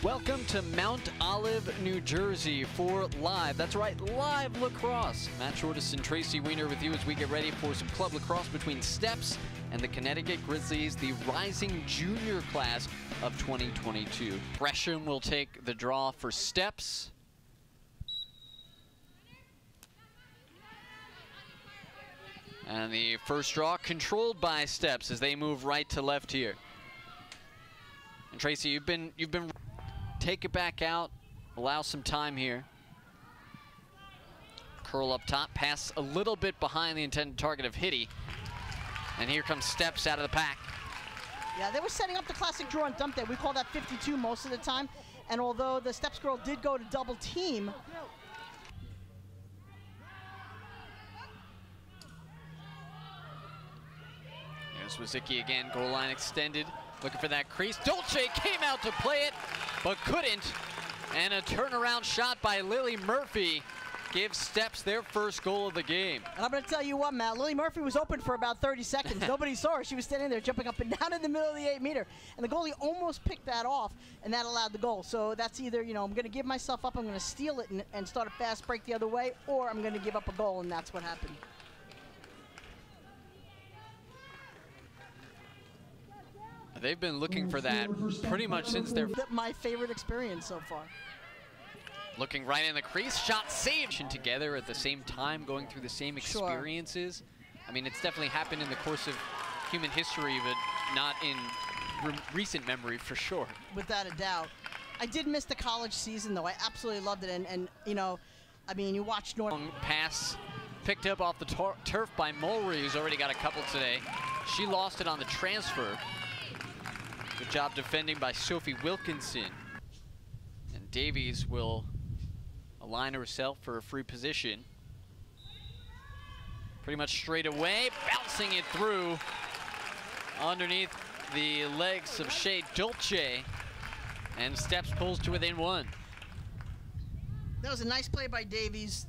Welcome to Mount Olive, New Jersey for live, that's right, live lacrosse. Matt Shortis and Tracy Weiner with you as we get ready for some club lacrosse between Steps and the Connecticut Grizzlies, the rising junior class of 2022. Gresham will take the draw for Steps. And the first draw controlled by Steps as they move right to left here. And Tracy, you've been take it back out, allow some time here. Curl up top, pass a little bit behind the intended target of Hitty. And here comes Steps out of the pack. Yeah, they were setting up the classic draw and dump there. We call that 52 most of the time. And although the Steps girl did go to double team, there's Wazicki again, goal line extended. Looking for that crease. Dolce came out to play it, but couldn't. And a turnaround shot by Lily Murphy gives Steps their first goal of the game. And I'm going to tell you what, Matt, Lily Murphy was open for about 30 seconds. Nobody saw her. She was standing there jumping up and down in the middle of the 8-meter. And the goalie almost picked that off, and that allowed the goal. So that's either, you know, I'm going to give myself up, I'm going to steal it and start a fast break the other way, or I'm going to give up a goal, and that's what happened. They've been looking for that pretty much since their... My favorite experience so far. Looking right in the crease, shot saved together at the same time, going through the same experiences. Sure. I mean, it's definitely happened in the course of human history, but not in recent memory for sure. Without a doubt. I did miss the college season, though. I absolutely loved it. And you know, I mean, you watch North... Pass picked up off the turf by Mulry, who's already got a couple today. She lost it on the transfer. Good job defending by Sophie Wilkinson. And Davies will align herself for a free position. Pretty much straight away, bouncing it through underneath the legs of Shea Dolce. And Steps pulls to within one. That was a nice play by Davies.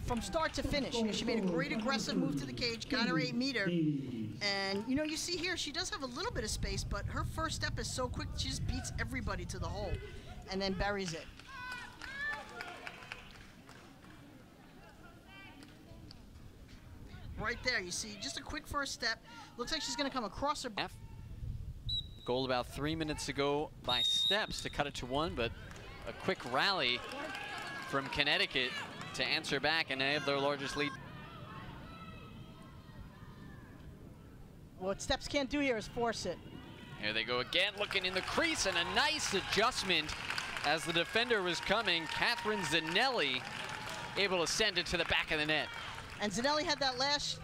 From start to finish, you know, she made a great aggressive move to the cage, got her 8-meter, and you know, you see here she does have a little bit of space, but her first step is so quick she just beats everybody to the hole and then buries it. Right there, you see, just a quick first step. Looks like she's going to come across her. Goal about 3 minutes ago by Steps to cut it to 1, but a quick rally from Connecticut to answer back, and they have their largest lead. What Steps can't do here is force it. Here they go again, looking in the crease, and a nice adjustment as the defender was coming. Catherine Zanelli able to send it to the back of the net. And Zanelli had that last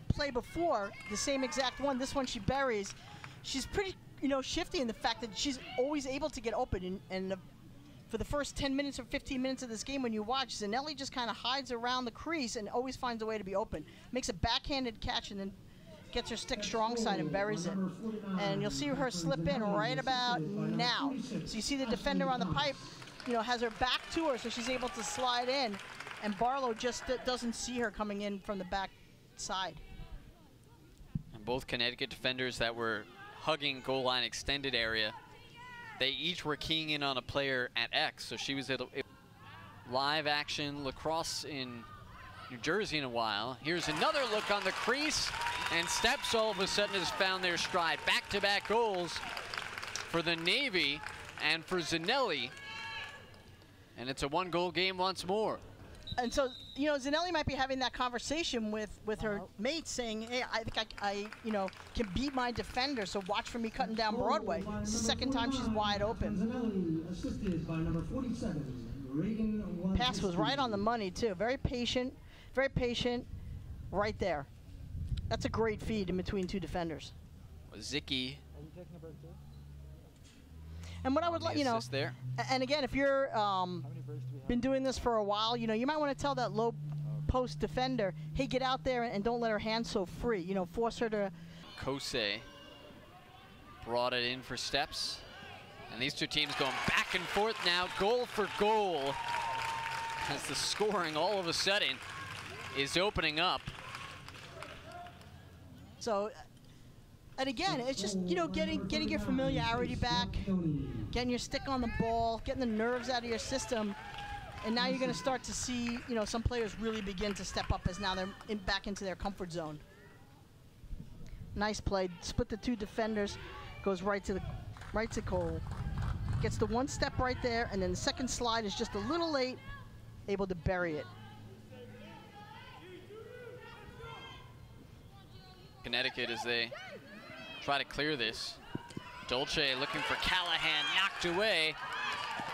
play before, the same exact one. This one she buries. She's pretty, you know, shifty in the fact that she's always able to get open, and for the first 10 minutes or 15 minutes of this game, when you watch, Zanelli just kind of hides around the crease and always finds a way to be open. Makes a backhanded catch and then gets her stick strong side and buries it. And you'll see her slip in right about now. So you see the defender on the pipe, you know, has her back to her, so she's able to slide in. And Barlow just doesn't see her coming in from the back side. And both Connecticut defenders that were hugging goal line extended area, they each were keying in on a player at X, so she was at live action lacrosse in New Jersey in a while. Here's another look on the crease, and Steps all of a sudden has found their stride. Back-to-back goals for the Navy and for Zanelli, and it's a one-goal game once more. And so, you know, Zanelli might be having that conversation with her mates, saying, hey, I think I you know, can beat my defender, so watch for me cutting down Broadway. It's the second time she's wide open. Pass was right on the money, too. Very patient, right there. That's a great feed in between two defenders. Wazicki. And what I would like, you know, there. And again, if you're been doing this for a while, you know, you might want to tell that low post defender, hey, get out there and don't let her hand so free. You know, force her to. Kosei brought it in for Steps. And these two teams going back and forth now, goal for goal, as the scoring all of a sudden is opening up. So And again, it's just, you know, getting your familiarity back, getting your stick on the ball, getting the nerves out of your system. And now you're going to start to see, you know, some players really begin to step up as now they're back into their comfort zone. Nice play. Split the two defenders, goes right to Cole. Gets the one step right there, and then the second slide is just a little late, able to bury it. Connecticut as they try to clear this. Dolce looking for Callahan, knocked away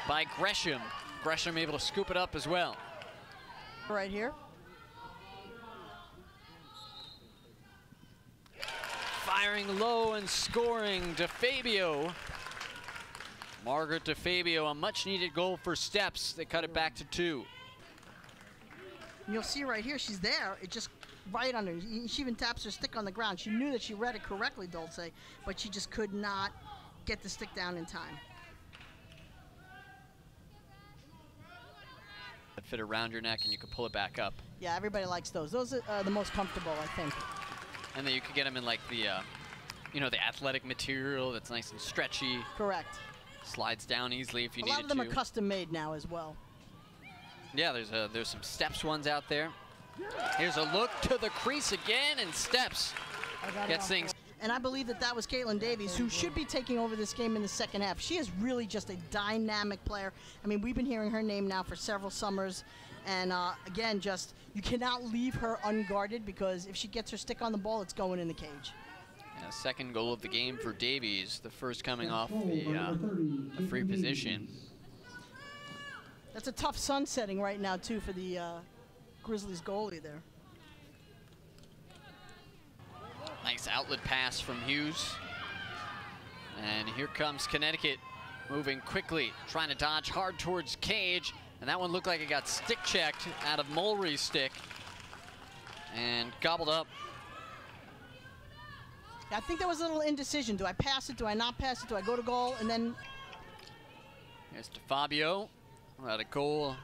by Gresham. Gresham able to scoop it up as well. Right here. Firing low and scoring, DeFabio. Margaret DeFabio, a much needed goal for Steps. They cut it back to 2. You'll see right here, she's there. It just right under. She even taps her stick on the ground. She knew that she read it correctly, Dolce, but she just could not get the stick down in time. Fit around your neck and you can pull it back up. Yeah, everybody likes those. Those are the most comfortable, I think. And then you can get them in like the, you know, the athletic material that's nice and stretchy. Correct. Slides down easily if you need it to. A lot of them are custom made now as well. Yeah, there's some Steps ones out there. Here's a look to the crease again, and Steps gets things. And I believe that was Caitlin Davies, who should be taking over this game in the second half. She is really just a dynamic player. I mean, we've been hearing her name now for several summers. And again, just you cannot leave her unguarded, because if she gets her stick on the ball, it's going in the cage. And a second goal of the game for Davies, the first coming off the free position. That's a tough sun setting right now, too, for the Grizzlies goalie there. Nice outlet pass from Hughes. And here comes Connecticut, moving quickly, trying to dodge hard towards cage. And that one looked like it got stick checked out of Mulry's stick and gobbled up. I think there was a little indecision. Do I pass it? Do I not pass it? Do I go to goal? And then here's DeFabio. Had a goal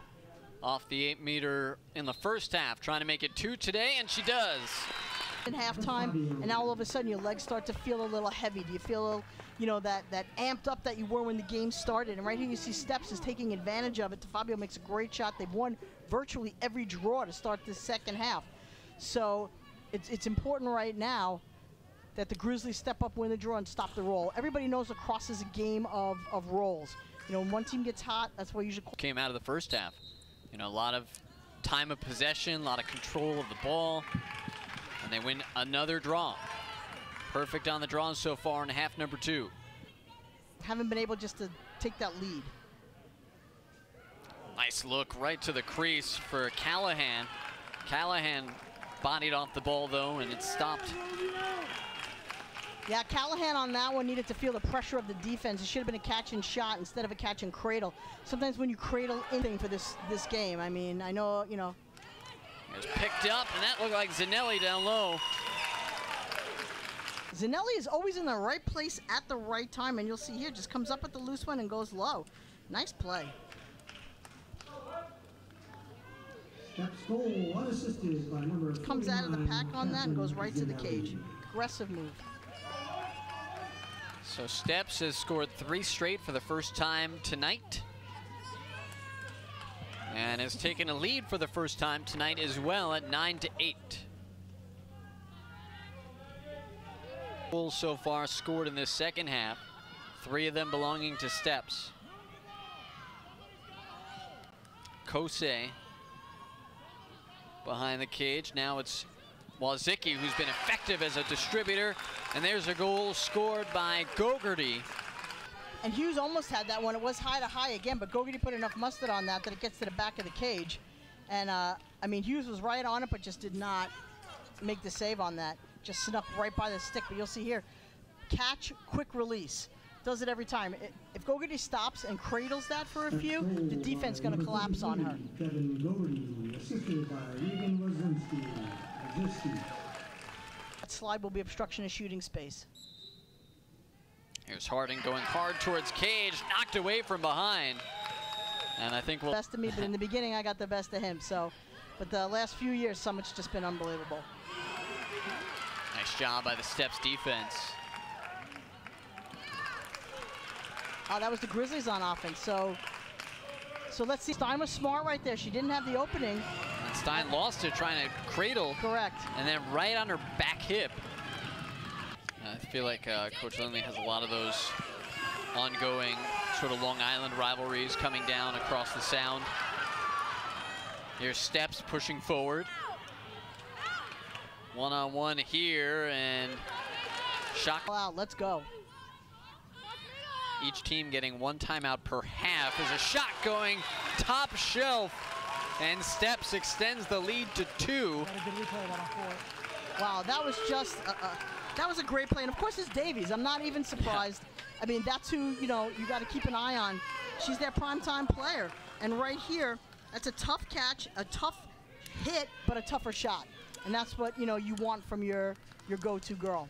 off the 8-meter in the first half, trying to make it 2 today, and she does. In halftime, and now all of a sudden your legs start to feel a little heavy. Do you feel, you know, that amped up that you were when the game started? And right here you see Steps is taking advantage of it. DeFabio makes a great shot. They've won virtually every draw to start this second half. So it's important right now that the Grizzlies step up, win the draw, and stop the roll. Everybody knows lacrosse is a game of rolls. You know, when one team gets hot, that's what usually came out of the first half. You know, a lot of time of possession, a lot of control of the ball. And they win another draw. Perfect on the draws so far in half number 2. Haven't been able just to take that lead. Nice look right to the crease for Callahan. Callahan bodied off the ball though, and it stopped. Yeah, Callahan on that one needed to feel the pressure of the defense. It should have been a catch and shot instead of a catch and cradle. Sometimes when you cradle anything for this game, I mean, I know, you know. It was picked up, and that looked like Zanelli down low. Zanelli is always in the right place at the right time, and you'll see here, just comes up with the loose one and goes low. Nice play. Comes out of the pack on that and goes right to the cage. Aggressive move. So Steps has scored 3 straight for the first time tonight. And has taken a lead for the first time tonight as well at 9-8. Goals so far scored in this second half, 3 of them belonging to Steps. Kosei behind the cage. Now it's Wazicki, who's been effective as a distributor. And there's a goal scored by Gogarty. And Hughes almost had that one. It was high to high again, but Gogarty put enough mustard on that it gets to the back of the cage. And, I mean, Hughes was right on it, but just did not make the save on that. Just snuck right by the stick. But you'll see here, catch, quick release. Does it every time. If Gogarty stops and cradles that for a few, the defense is going to collapse on her. That slide will be obstruction of shooting space. Here's Harding going hard towards cage, knocked away from behind. And I think we'll... Best of me, but in the beginning I got the best of him. So, but the last few years, Summit's just been unbelievable. Nice job by the Steps defense. Oh, that was the Grizzlies on offense. So let's see. Stein was smart right there. She didn't have the opening. And Stein lost it trying to cradle. Correct. And then right on her back hip. I feel like Coach Lindley has a lot of those ongoing sort of Long Island rivalries coming down across the Sound. Here's Steps pushing forward. One-on-one here, and shot. Out. Let's go. Each team getting one timeout per half. There's a shot going top shelf, and Steps extends the lead to 2. Wow, that was just that was a great play. And of course, it's Davies. I'm not even surprised. I mean, that's who you got to keep an eye on. She's their primetime player, and right here, that's a tough catch, a tough hit, but a tougher shot. And that's what you want from your go-to girl.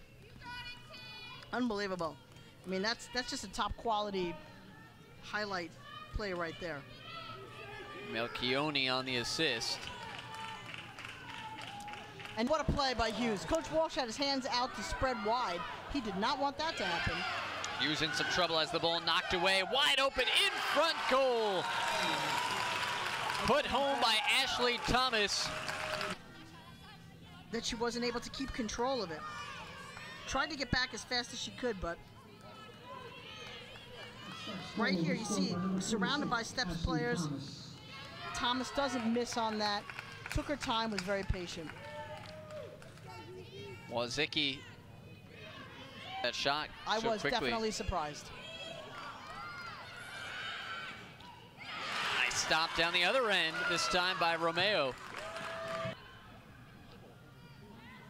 Unbelievable. I mean, that's just a top quality highlight play right there. Melchione on the assist. And what a play by Hughes. Coach Walsh had his hands out to spread wide. He did not want that to happen. Hughes in some trouble as the ball knocked away. Wide open in front goal. Put home by Ashley Thomas. That she wasn't able to keep control of it. Tried to get back as fast as she could, but right here you see surrounded by Steps players. Thomas doesn't miss on that. Took her time, was very patient. Wazicki, that shot I so was quickly. Definitely surprised. Nice stop down the other end, this time by Romeo.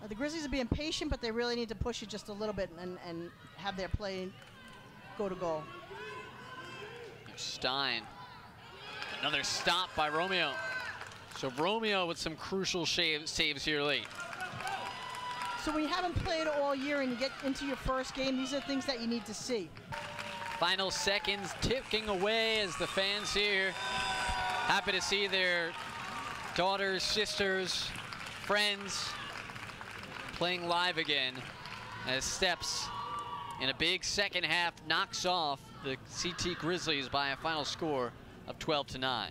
The Grizzlies are being patient, but they really need to push it just a little bit and have their play go to goal. Stein. Another stop by Romeo. So Romeo with some crucial saves here late. So when you haven't played all year and you get into your first game, these are things that you need to see. Final seconds ticking away as the fans here happy to see their daughters, sisters, friends playing live again as Steps in a big second half knocks off the CT Grizzlies by a final score of 12-9.